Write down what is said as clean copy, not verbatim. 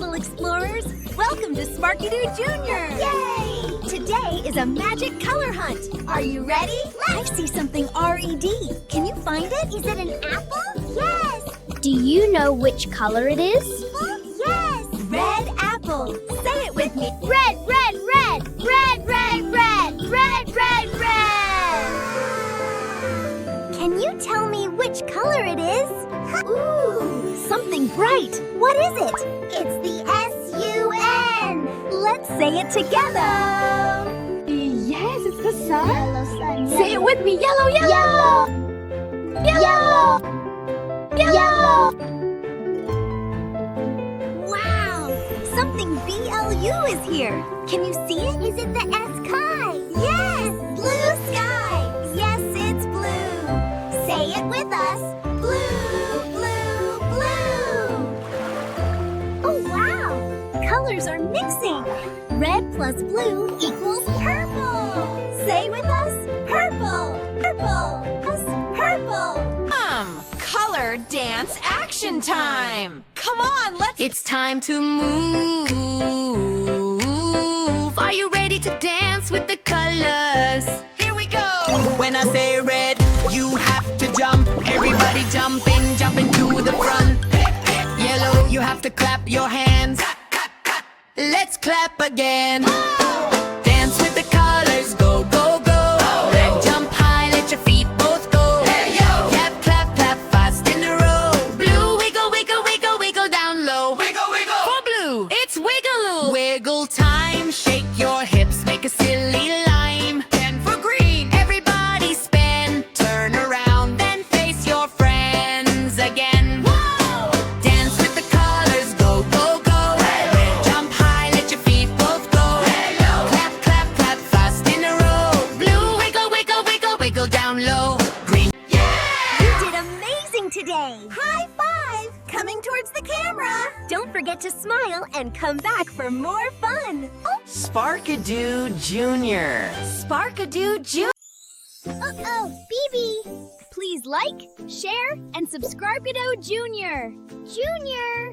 little explorers. Welcome to Sparkidoo Jr. Yay! Today is a magic color hunt. Are you ready? I see something R-E-D. Can you find it? Is it an apple? Yes! Do you know which color it is? Yes! Red apple. Say it with me. Red, red, red! Red, red, red! Red, red, red! Can you tell me which color it is? Ooh, something bright. What is it? It's the S-U-N! Let's say it together. Yes, it's the sun. Yellow sun. Say it with me. Yellow, Yellow! yellow! Yellow! Wow, something B-L-U is here. Can you see it? Is it the sky? Yes! Blue sky! Yes, it's blue. Say it with us. Blue, blue, blue. Oh, wow. Colors are mixing. Red plus blue equals Purple. Say with us. Purple, purple, us purple. Color dance action time! Come on, let's... It's time to move. Are you ready to dance with the colors? Here we go! When I say red, you have to jump. Everybody jumping, jumping to the front. Yellow, you have to clap your hands. Let's clap again. Dance with the colors, go, go, go. Red, jump high, let your feet both go. Clap, clap, clap, fast in a row. Blue, wiggle, wiggle, wiggle, wiggle down low. Wiggle, wiggle! For blue, it's wiggle. Wiggle time, shake your hips, make a silly lime. And for green! Everybody spin, turn around, then face your friends again. Whoa! Dance with the colors, go, go, go. Red, jump high, let your feet both go. Clap, clap, clap, fast in a row. Blue, wiggle, wiggle, wiggle, wiggle down low. Green, You did amazing today. High five! Coming towards the camera. Don't forget to smile and come back for more fun. Sparkidoo Jr. Sparkidoo Jr. Uh-oh, Bibi. Please like, share, and subscribe to Junior. Junior.